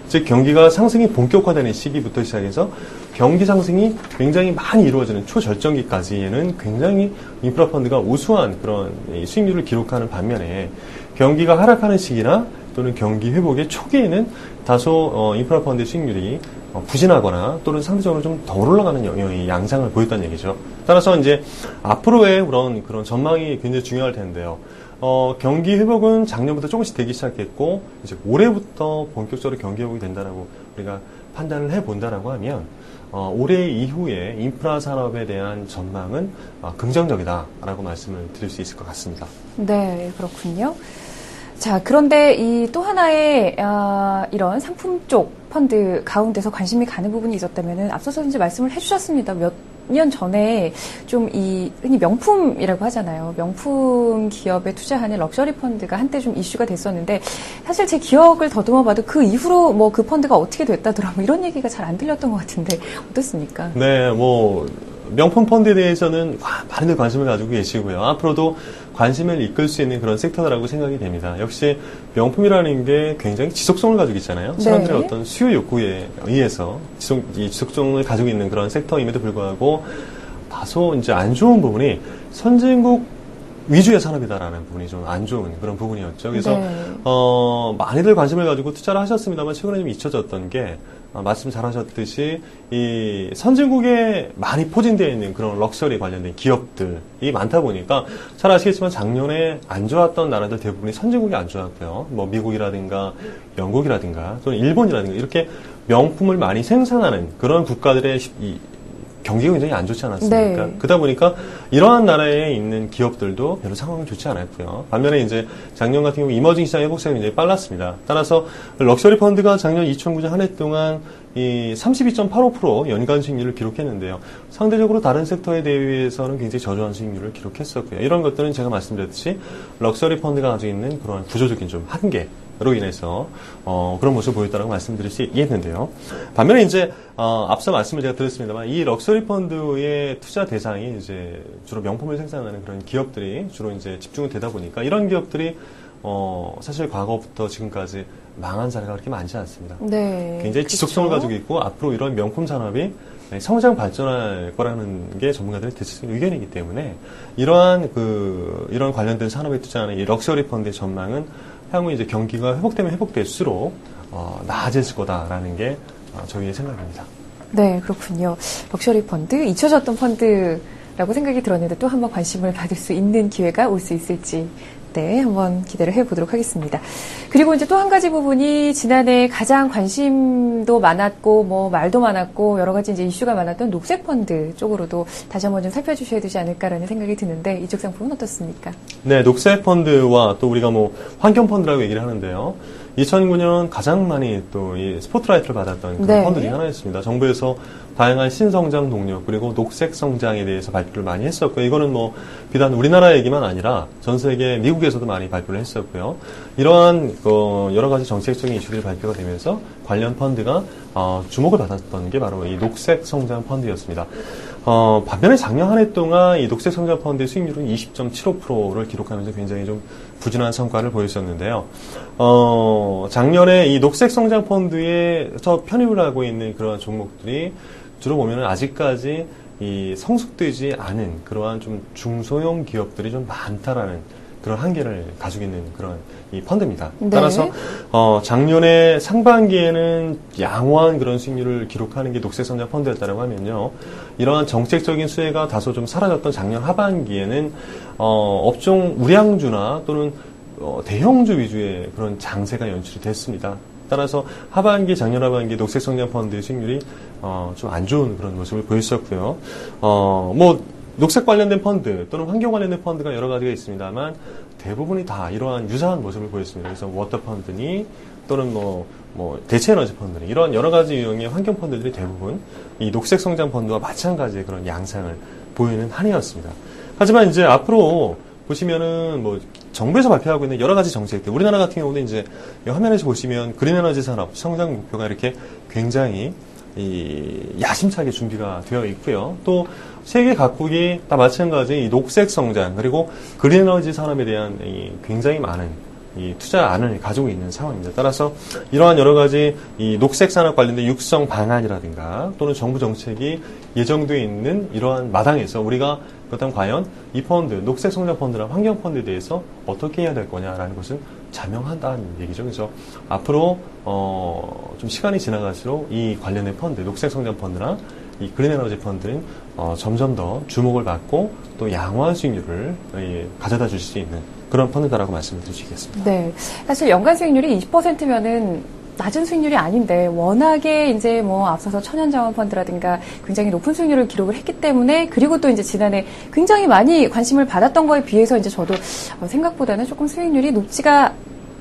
즉 경기가 상승이 본격화되는 시기부터 시작해서 경기 상승이 굉장히 많이 이루어지는 초절정기까지에는 굉장히 인프라 펀드가 우수한 그런 수익률을 기록하는 반면에 경기가 하락하는 시기나 또는 경기 회복의 초기에는 다소 인프라 펀드의 수익률이 부진하거나 또는 상대적으로 좀 더 올라가는 양상을 보였다는 얘기죠. 따라서 이제 앞으로의 그런 전망이 굉장히 중요할 텐데요. 경기 회복은 작년부터 조금씩 되기 시작했고, 이제 올해부터 본격적으로 경기 회복이 된다라고 우리가 판단을 해본다라고 하면, 올해 이후에 인프라 산업에 대한 전망은 긍정적이다라고 말씀을 드릴 수 있을 것 같습니다. 네, 그렇군요. 자, 그런데 이 또 하나의 이런 상품 쪽 펀드 가운데서 관심이 가는 부분이 있었다면은 앞서서 이제 말씀을 해주셨습니다. 몇 년 전에 좀 흔히 명품이라고 하잖아요. 명품 기업에 투자하는 럭셔리 펀드가 한때 좀 이슈가 됐었는데 사실 제 기억을 더듬어봐도 그 이후로 뭐 그 펀드가 어떻게 됐다더라 뭐 이런 얘기가 잘 안 들렸던 것 같은데 어떻습니까? 네, 명품 펀드에 대해서는 많은 관심을 가지고 계시고요. 앞으로도 관심을 이끌 수 있는 그런 섹터라고 생각이 됩니다. 역시 명품이라는 게 굉장히 지속성을 가지고 있잖아요. 사람들의 어떤 수요 욕구에 의해서 지속성을 가지고 있는 그런 섹터임에도 불구하고 다소 이제 안 좋은 부분이 선진국 위주의 산업이다라는 부분이 좀 안 좋은 그런 부분이었죠. 그래서 많이들 관심을 가지고 투자를 하셨습니다만 최근에 좀 잊혀졌던 게 말씀 잘하셨듯이 이 선진국에 많이 포진되어 있는 그런 럭셔리 관련된 기업들이 많다 보니까 잘 아시겠지만 작년에 안 좋았던 나라들 대부분이 선진국이 안 좋았고요. 뭐 미국이라든가 영국이라든가 또는 일본이라든가 이렇게 명품을 많이 생산하는 그런 국가들의 경기가 굉장히 안 좋지 않았습니까? 네. 그러다 보니까 이러한 나라에 있는 기업들도 별로 상황이 좋지 않았고요. 반면에 이제 작년 같은 경우 이머징 시장 회복세가 굉장히 빨랐습니다. 따라서 럭셔리 펀드가 작년 2009년 한 해 동안 이 32.85% 연간 수익률을 기록했는데요. 상대적으로 다른 섹터에 대비해서는 굉장히 저조한 수익률을 기록했었고요. 이런 것들은 제가 말씀드렸듯이 럭셔리 펀드가 가지고 있는 그런 구조적인 좀 한계로 인해서 그런 모습을 보였다고 말씀드릴 수 있겠는데요. 반면에 이제 앞서 말씀을 제가 드렸습니다만 이 럭셔리 펀드의 투자 대상이 이제 주로 명품을 생산하는 그런 기업들이 주로 이제 집중이 되다 보니까 이런 기업들이 사실 과거부터 지금까지 망한 사례가 그렇게 많지 않습니다. 네, 굉장히 지속성을 가지고 있고 앞으로 이런 명품 산업이 성장 발전할 거라는 게 전문가들의 대체적인 의견이기 때문에 이런 관련된 산업에 투자하는 이 럭셔리 펀드의 전망은 향후 이제 경기가 회복되면 회복될수록 나아질 거다라는 게 저희의 생각입니다. 네, 그렇군요. 럭셔리 펀드, 잊혀졌던 펀드라고 생각이 들었는데 또 한번 관심을 받을 수 있는 기회가 올 수 있을지 네, 한번 기대를 해보도록 하겠습니다. 그리고 이제 또 한 가지 부분이 지난해 가장 관심도 많았고, 뭐, 말도 많았고, 여러 가지 이제 이슈가 많았던 녹색 펀드 쪽으로도 다시 한번 좀 살펴주셔야 되지 않을까라는 생각이 드는데, 이쪽 상품은 어떻습니까? 네, 녹색 펀드와 또 우리가 환경 펀드라고 얘기를 하는데요. 2009년 가장 많이 또 이 스포트라이트를 받았던 그런 펀드 중에 하나였습니다. 정부에서 다양한 신성장 동력 그리고 녹색 성장에 대해서 발표를 많이 했었고요. 이거는 비단 우리나라 얘기만 아니라 전 세계 미국에서도 많이 발표를 했었고요. 이러한 여러 가지 정책적인 이슈들이 발표가 되면서 관련 펀드가 주목을 받았던 게 바로 이 녹색 성장 펀드였습니다. 반면에 작년 한 해 동안 이 녹색 성장 펀드의 수익률은 20.75%를 기록하면서 굉장히 좀 부진한 성과를 보였었는데요. 작년에 이 녹색 성장 펀드에서 편입을 하고 있는 그러한 종목들이 주로 보면은 아직까지 이 성숙되지 않은 그러한 좀 중소형 기업들이 좀 많다라는 그런 한계를 가지고 있는 그런 이 펀드입니다. 네. 따라서 작년에 상반기에는 양호한 그런 수익률을 기록하는 게 녹색 성장 펀드였다고 하면요. 이러한 정책적인 수혜가 다소 좀 사라졌던 작년 하반기에는 업종 우량주나 또는 대형주 위주의 그런 장세가 연출이 됐습니다. 따라서 작년 하반기 녹색 성장 펀드의 수익률이 좀 안 좋은 그런 모습을 보였었고요. 녹색 관련된 펀드 또는 환경 관련된 펀드가 여러 가지가 있습니다만 대부분이 다 이러한 유사한 모습을 보였습니다. 그래서 워터 펀드니 또는 대체 에너지 펀드니 이런 여러 가지 유형의 환경 펀드들이 대부분 이 녹색 성장 펀드와 마찬가지의 그런 양상을 보이는 한 해였습니다. 하지만 이제 앞으로 보시면은 정부에서 발표하고 있는 여러 가지 정책들, 우리나라 같은 경우는 이제 화면에서 보시면 그린 에너지 산업 성장 목표가 이렇게 굉장히 야심차게 준비가 되어 있고요. 또 세계 각국이 다 마찬가지 이 녹색 성장 그리고 그린 에너지 산업에 대한 굉장히 많은 이 투자안을 가지고 있는 상황입니다. 따라서 이러한 여러 가지 이 녹색 산업 관련된 육성 방안이라든가 또는 정부 정책이 예정되어 있는 이러한 마당에서 우리가 그렇다면 과연 이 펀드, 녹색 성장 펀드나 환경 펀드에 대해서 어떻게 해야 될 거냐라는 것은 자명하다는 얘기죠. 그래서 앞으로 좀 시간이 지나갈수록 이 관련된 펀드, 녹색 성장 펀드나 이 그린 에너지 펀드는 점점 더 주목을 받고 또 양호한 수익률을 가져다 줄 수 있는 그런 펀드다라고 말씀을 드릴 수 있겠습니다. 네. 사실 연간 수익률이 20%면은 낮은 수익률이 아닌데 워낙에 이제 뭐 앞서서 천연자원 펀드라든가 굉장히 높은 수익률을 기록을 했기 때문에 그리고 또 이제 지난해 굉장히 많이 관심을 받았던 거에 비해서 이제 저도 생각보다는 조금 수익률이 높지가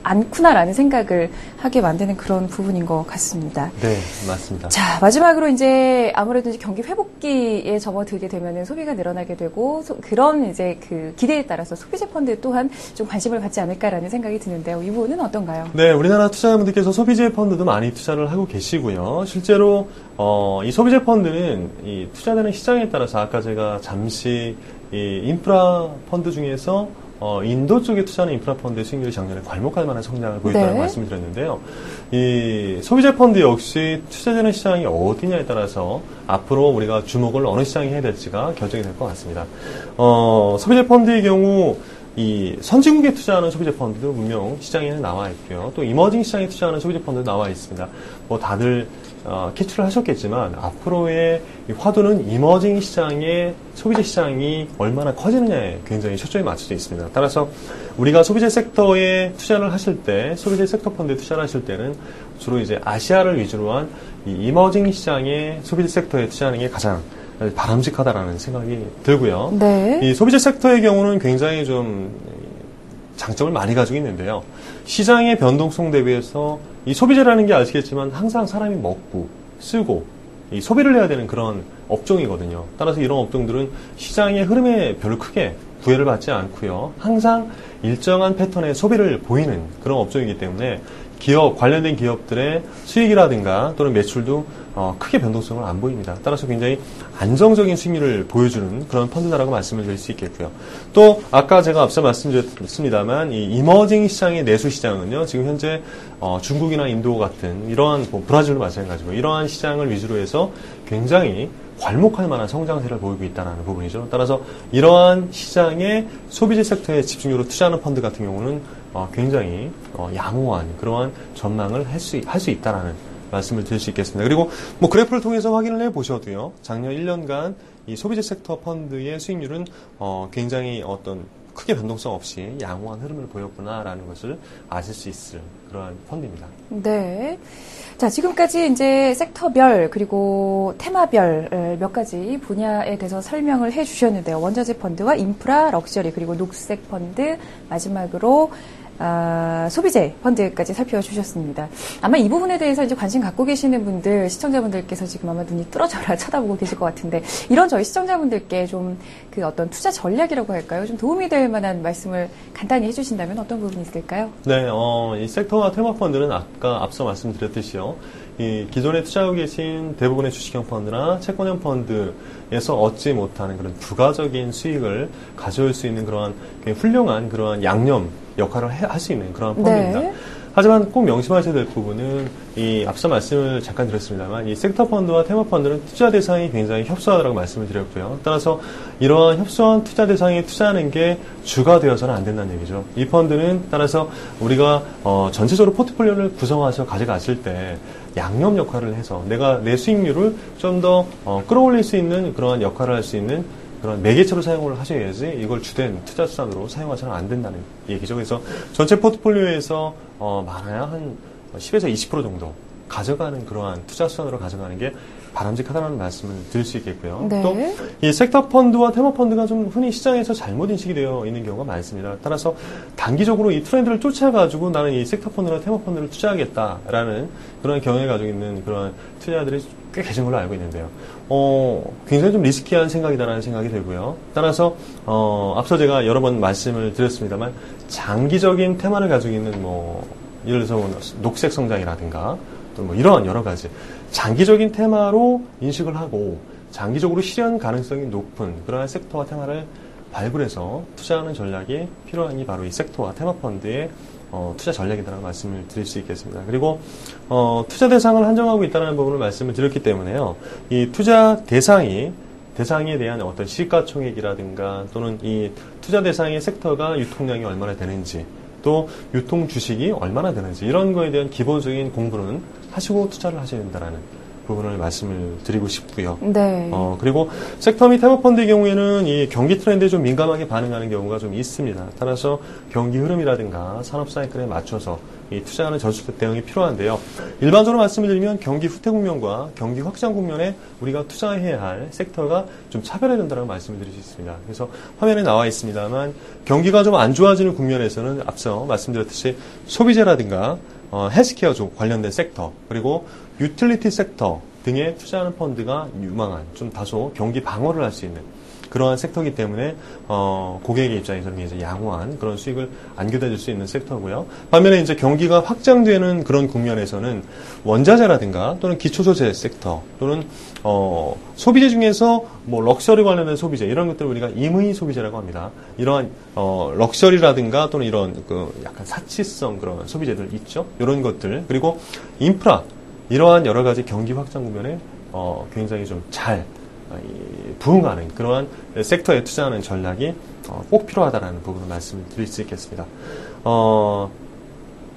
않구나라는 생각을 하게 만드는 그런 부분인 것 같습니다. 네, 맞습니다. 자, 마지막으로 이제 아무래도 이제 경기 회복기에 접어들게 되면은 소비가 늘어나게 되고 그런 이제 그 기대에 따라서 소비재 펀드 또한 좀 관심을 받지 않을까라는 생각이 드는데요. 이 부분은 어떤가요? 네, 우리나라 투자자분들께서 소비재 펀드도 많이 투자를 하고 계시고요. 실제로 이 소비재 펀드는 이 투자되는 시장에 따라서 아까 제가 잠시 이 인프라 펀드 중에서 인도 쪽에 투자하는 인프라 펀드의 수익률이 작년에 괄목할 만한 성장을 보였다고 네. 말씀을 드렸는데요. 이 소비재 펀드 역시 투자되는 시장이 어디냐에 따라서 앞으로 우리가 주목을 어느 시장에 해야 될지가 결정이 될 것 같습니다. 소비재 펀드의 경우 이 선진국에 투자하는 소비재 펀드도 분명 시장에는 나와 있고요. 또 이머징 시장에 투자하는 소비재 펀드도 나와 있습니다. 뭐 다들 캐치를 하셨겠지만 앞으로의 이 화두는 이머징 시장의 소비재 시장이 얼마나 커지느냐에 굉장히 초점이 맞춰져 있습니다. 따라서 우리가 소비재 섹터에 투자를 하실 때, 소비재 섹터 펀드에 투자를 하실 때는 주로 이제 아시아를 위주로 한 이 이머징 시장의 소비재 섹터에 투자하는 게 가장 바람직하다라는 생각이 들고요. 네. 이 소비재 섹터의 경우는 굉장히 좀 장점을 많이 가지고 있는데요. 시장의 변동성 대비해서 이 소비재라는 게 아시겠지만 항상 사람이 먹고 쓰고 이 소비를 해야 되는 그런 업종이거든요. 따라서 이런 업종들은 시장의 흐름에 별로 크게 구애를 받지 않고요. 항상 일정한 패턴의 소비를 보이는 그런 업종이기 때문에 관련된 기업들의 수익이라든가 또는 매출도 크게 변동성을 안 보입니다. 따라서 굉장히 안정적인 수익률을 보여주는 그런 펀드다라고 말씀을 드릴 수 있겠고요. 또 아까 제가 앞서 말씀드렸습니다만 이 이머징 시장의 내수 시장은요. 지금 현재 중국이나 인도 같은 이러한 브라질도 마찬가지고 이러한 시장을 위주로 해서 굉장히 괄목할 만한 성장세를 보이고 있다는 부분이죠. 따라서 이러한 시장의 소비재 섹터에 집중적으로 투자하는 펀드 같은 경우는 굉장히 양호한 그러한 전망을 할 수 있다라는 말씀을 드릴 수 있겠습니다. 그리고 뭐 그래프를 통해서 확인을 해 보셔도요. 작년 1년간 이 소비재 섹터 펀드의 수익률은 굉장히 크게 변동성 없이 양호한 흐름을 보였구나라는 것을 아실 수 있을 그러한 펀드입니다. 네. 자, 지금까지 이제 섹터별 그리고 테마별 몇 가지 분야에 대해서 설명을 해 주셨는데요. 원자재 펀드와 인프라, 럭셔리 그리고 녹색 펀드 마지막으로 소비재 펀드까지 살펴주셨습니다. 아마 이 부분에 대해서 이제 관심 갖고 계시는 분들, 시청자분들께서 지금 아마 눈이 뚫어져라 쳐다보고 계실 것 같은데, 이런 저희 시청자분들께 좀 그 어떤 투자 전략이라고 할까요? 좀 도움이 될 만한 말씀을 간단히 해주신다면 어떤 부분이 있을까요? 네, 이 섹터와 테마 펀드는 아까 앞서 말씀드렸듯이요. 이 기존에 투자하고 계신 대부분의 주식형 펀드나 채권형 펀드에서 얻지 못하는 그런 부가적인 수익을 가져올 수 있는 그러한 훌륭한 그러한 양념 역할을 할 수 있는 그런 펀드입니다. 네. 하지만 꼭 명심하셔야 될 부분은 이 앞서 말씀을 잠깐 드렸습니다만 이 섹터 펀드와 테마 펀드는 투자 대상이 굉장히 협소하다고 말씀을 드렸고요. 따라서 이러한 협소한 투자 대상에 투자하는 게 주가 되어서는 안 된다는 얘기죠. 이 펀드는 따라서 우리가 전체적으로 포트폴리오를 구성해서 가져가실 때 양념 역할을 해서 내가 내 수익률을 좀 더 끌어올릴 수 있는 그러한 역할을 할 수 있는 그런 매개체로 사용을 하셔야지 이걸 주된 투자 수단으로 사용하셔는 안 된다는 얘기죠. 그래서 전체 포트폴리오에서 많아야 한 10에서 20% 정도 가져가는 그러한 투자 수단으로 가져가는 게 바람직하다는 말씀을 드릴 수 있겠고요. 네. 또 이 섹터 펀드와 테마 펀드가 좀 흔히 시장에서 잘못 인식이 되어 있는 경우가 많습니다. 따라서 단기적으로 이 트렌드를 쫓아가지고 나는 이 섹터 펀드나 테마 펀드를 투자하겠다라는 그런 경향을 가지고 있는 그런 투자자들이 꽤 계신 걸로 알고 있는데요. 굉장히 좀 리스키한 생각이다라는 생각이 들고요. 따라서 앞서 제가 여러 번 말씀을 드렸습니다만 장기적인 테마를 가지고 있는 예를 들어서 녹색 성장이라든가 또 이러한 여러 가지 장기적인 테마로 인식을 하고 장기적으로 실현 가능성이 높은 그러한 섹터와 테마를 발굴해서 투자하는 전략이 필요한 게 바로 이 섹터와 테마 펀드의 투자 전략이라고 말씀을 드릴 수 있겠습니다. 그리고 투자 대상을 한정하고 있다는 부분을 말씀을 드렸기 때문에요. 이 투자 대상에 대한 어떤 시가총액이라든가 또는 이 투자 대상의 섹터가 유통량이 얼마나 되는지 또 유통 주식이 얼마나 되는지 이런 거에 대한 기본적인 공부는 하시고 투자를 하셔야 된다는 부분을 말씀을 드리고 싶고요. 네. 그리고 섹터 및 테마펀드의 경우에는 이 경기 트렌드에 좀 민감하게 반응하는 경우가 좀 있습니다. 따라서 경기 흐름이라든가 산업 사이클에 맞춰서 이 투자하는 전술적 대응이 필요한데요. 일반적으로 말씀을 드리면 경기 후퇴 국면과 경기 확장 국면에 우리가 투자해야 할 섹터가 좀 차별해야 된다고 말씀을 드릴 수 있습니다. 그래서 화면에 나와 있습니다만 경기가 좀 안 좋아지는 국면에서는 앞서 말씀드렸듯이 소비재라든가 헬스케어 쪽 관련된 섹터 그리고 유틸리티 섹터 등에 투자하는 펀드가 유망한 좀 다소 경기 방어를 할 수 있는 그러한 섹터이기 때문에 고객의 입장에서는 이제 양호한 그런 수익을 안겨다 줄 수 있는 섹터고요. 반면에 이제 경기가 확장되는 그런 국면에서는 원자재라든가 또는 기초소재 섹터 또는 소비재 중에서 뭐 럭셔리 관련된 소비재 이런 것들을 우리가 임의 소비재라고 합니다. 이러한 럭셔리라든가 또는 이런 그 약간 사치성 그런 소비재들 있죠. 이런 것들 그리고 인프라 이러한 여러 가지 경기 확장 국면에 굉장히 좀 잘 부응하는 그러한 섹터에 투자하는 전략이 꼭 필요하다는 부분을 말씀을 드릴 수 있겠습니다.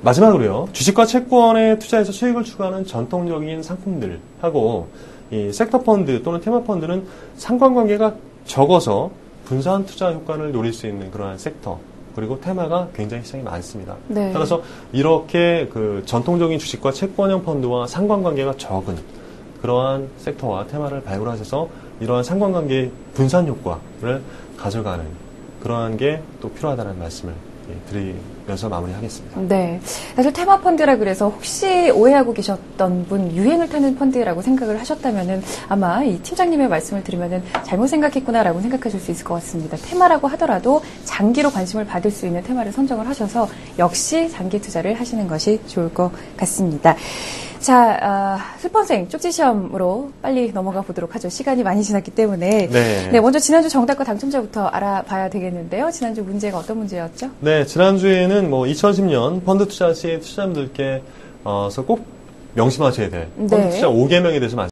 마지막으로요. 주식과 채권에 투자해서 수익을 추구하는 전통적인 상품들하고 이 섹터 펀드 또는 테마 펀드는 상관관계가 적어서 분산 투자 효과를 노릴 수 있는 그러한 섹터 그리고 테마가 굉장히 시장이 많습니다. 네. 따라서 이렇게 그 전통적인 주식과 채권형 펀드와 상관관계가 적은 그러한 섹터와 테마를 발굴하셔서 이러한 상관관계의 분산 효과를 가져가는 그러한 게 또 필요하다는 말씀을 드리면서 마무리하겠습니다. 네. 사실 테마 펀드라 그래서 혹시 오해하고 계셨던 분 유행을 타는 펀드라고 생각을 하셨다면은 아마 이 팀장님의 말씀을 들으면은 잘못 생각했구나라고 생각하실 수 있을 것 같습니다. 테마라고 하더라도 장기로 관심을 받을 수 있는 테마를 선정을 하셔서 역시 장기 투자를 하시는 것이 좋을 것 같습니다. 자, 슬펀생 쪽지 시험으로 빨리 넘어가 보도록 하죠. 시간이 많이 지났기 때문에. 네, 먼저 지난주 정답과 당첨자부터 알아봐야 되겠는데요. 지난주 문제가 어떤 문제였죠? 네, 지난주에는 뭐 2010년 펀드 투자 시 투자자분들께 꼭 명심하셔야 될 펀드 투자 5개명에 대해서